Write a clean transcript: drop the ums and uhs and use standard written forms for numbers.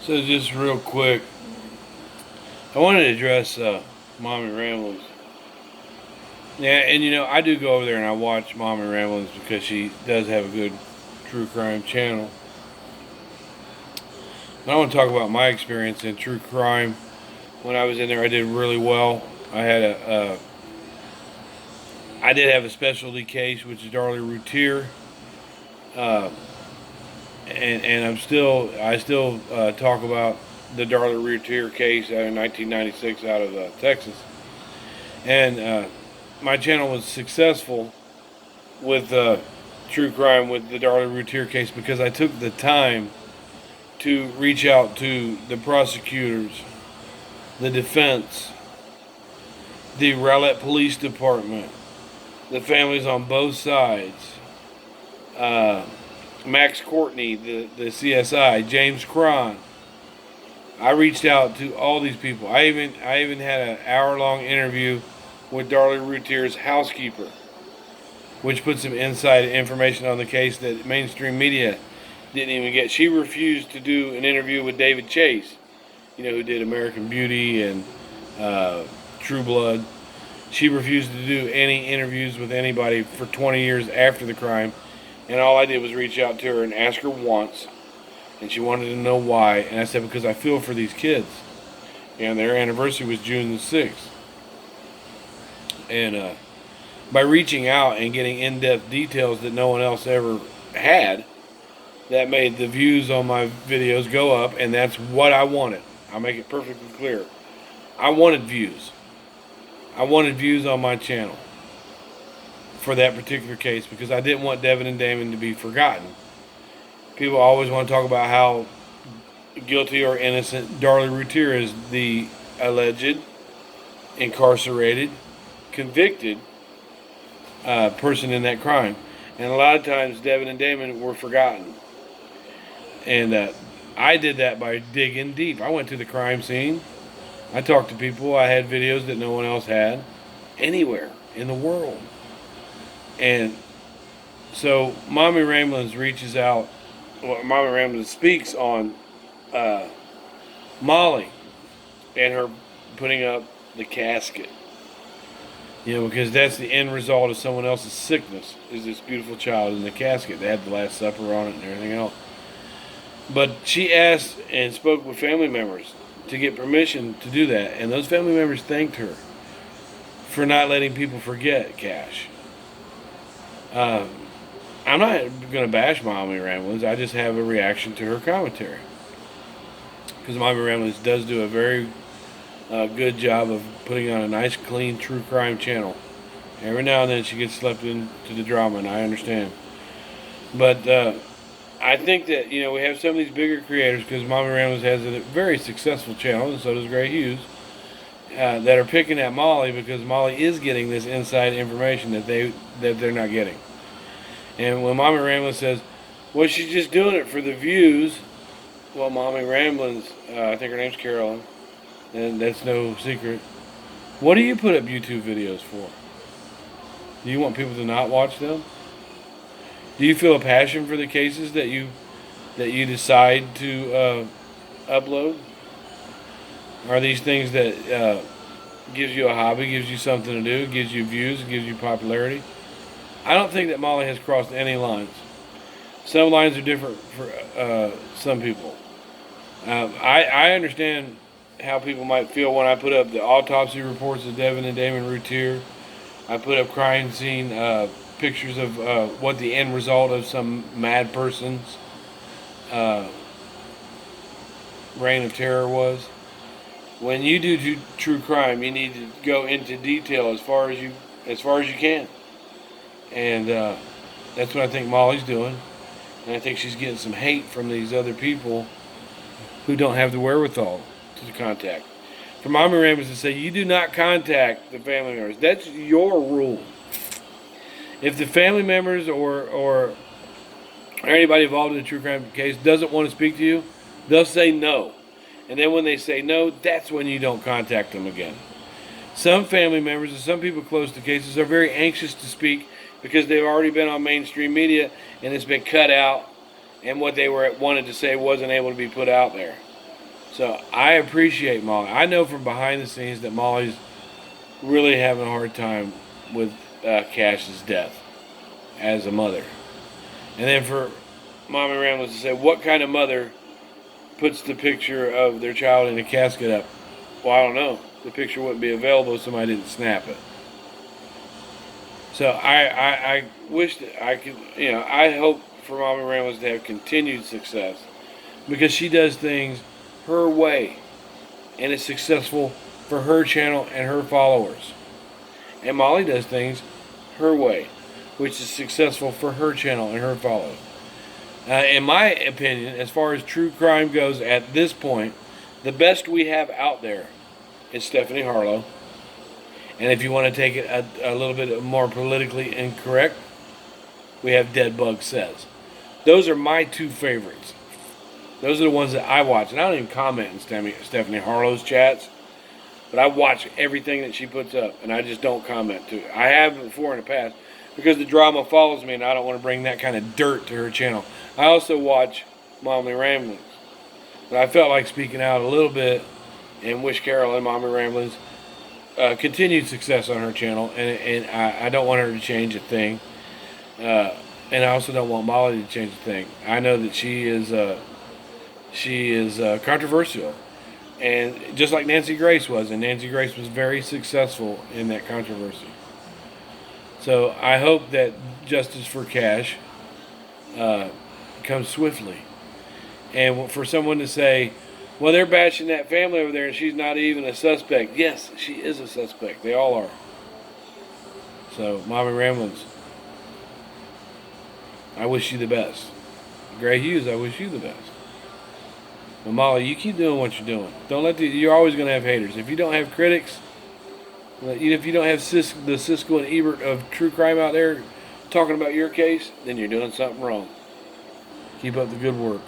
So just real quick, I wanted to address Mommy Ramblings. Yeah, and I do go over there and I watch Mommy Ramblings because she does have a good true crime channel. But I want to talk about my experience in true crime. When I was in there, I did really well. I did have a specialty case, which is Darlie Routier. Uh, and I still talk about the Darlie Routier case in 1996 out of Texas. And my channel was successful with true crime with the Darlie Routier case because I took the time to reach out to the prosecutors, the defense, the Rowlett Police Department, the families on both sides, Max Courtney, the CSI, James Cron. I reached out to all these people. I even had an hour-long interview with Darlie Routier's housekeeper, which put some inside information on the case that mainstream media didn't even get. She refused to do an interview with David Chase, who did American Beauty and True Blood. She refused to do any interviews with anybody for 20 years after the crime. And all I did was reach out to her and ask her once. And she wanted to know why. And I said, because I feel for these kids. And their anniversary was June the 6th. And by reaching out and getting in-depth details that no one else ever had, that made the views on my videos go up. And that's what I wanted. I'll make it perfectly clear. I wanted views. I wanted views on my channel for that particular case because I didn't want Devin and Damon to be forgotten. People always want to talk about how guilty or innocent Darlie Routier is, the alleged, incarcerated, convicted person in that crime. And a lot of times Devin and Damon were forgotten. And I did that by digging deep. I went to the crime scene. I talked to people. I had videos that no one else had anywhere in the world. And so Mommy Ramblings reaches out. Well, Mommy Ramblings speaks on Molly and her putting up the casket. Because that's the end result of someone else's sickness, is this beautiful child in the casket. They had the Last Supper on it and everything else. But she asked and spoke with family members to get permission to do that. And those family members thanked her for not letting people forget Cash. I'm not going to bash Mommy Ramblings. I just have a reaction to her commentary. Because Mommy Ramblings does do a very good job of putting on a nice, clean, true crime channel. Every now and then she gets swept into the drama, and I understand. But I think that, we have some of these bigger creators, because Mommy Ramblings has a very successful channel, and so does Gray Hughes, that are picking at Molly because Molly is getting this inside information that they're not getting. And when Mommy Ramblings says, well, she's just doing it for the views, well, Mommy Ramblings, I think her name's Carolyn, and that's no secret. What do you put up YouTube videos for? Do you want people to not watch them? Do you feel a passion for the cases that you decide to upload? Are these things that gives you a hobby, gives you something to do, gives you views, gives you popularity? I don't think that Molly has crossed any lines. Some lines are different for some people. I understand how people might feel when I put up the autopsy reports of Devin and Damon Routier. I put up crime scene pictures of what the end result of some mad person's reign of terror was. When you do true crime, you need to go into detail as far as you can. And that's what I think Molly's doing. And I think she's getting some hate from these other people who don't have the wherewithal to contact. For Mommy Ramblings to say, you do not contact the family members. That's your rule. If the family members or anybody involved in a true crime case doesn't want to speak to you, they'll say no. And then when they say no, that's when you don't contact them again. Some family members and some people close to cases are very anxious to speak because they've already been on mainstream media and it's been cut out, and what they wanted to say wasn't able to be put out there. So I appreciate Molly. I know from behind the scenes that Molly's really having a hard time with Cash's death as a mother. And then for Mommy Ramblers to say, what kind of mother puts the picture of their child in a casket up? Well, I don't know. The picture wouldn't be available if somebody didn't snap it. So I wish that I could, I hope for Mommy Ramblers to have continued success because she does things her way and is successful for her channel and her followers. And Molly does things her way, which is successful for her channel and her followers. In my opinion, as far as true crime goes at this point, the best we have out there is Stephanie Harlow. And if you want to take it a little bit more politically incorrect, we have Dead Bug Says. Those are my two favorites. Those are the ones that I watch. And I don't even comment in Stephanie Harlow's chats. But I watch everything that she puts up. And I just don't comment to it. I have before in the past. Because the drama follows me and I don't want to bring that kind of dirt to her channel. I also watch Mommy Ramblings. But I felt like speaking out a little bit and wish Carol and Mommy Ramblings continued success on her channel. And I don't want her to change a thing. And I also don't want Molly to change a thing. I know that she is controversial. And just like Nancy Grace was. And Nancy Grace was very successful in that controversy. So I hope that justice for Cash comes swiftly. And for someone to say, well, they're bashing that family over there and she's not even a suspect. Yes, she is a suspect. They all are. So, Mommy Ramblings, I wish you the best. Gray Hughes, I wish you the best. But Molly, you keep doing what you're doing. Don't let you're always going to have haters. If you don't have critics, if you don't have the Siskel and Ebert of true crime out there talking about your case, then you're doing something wrong. Keep up the good work.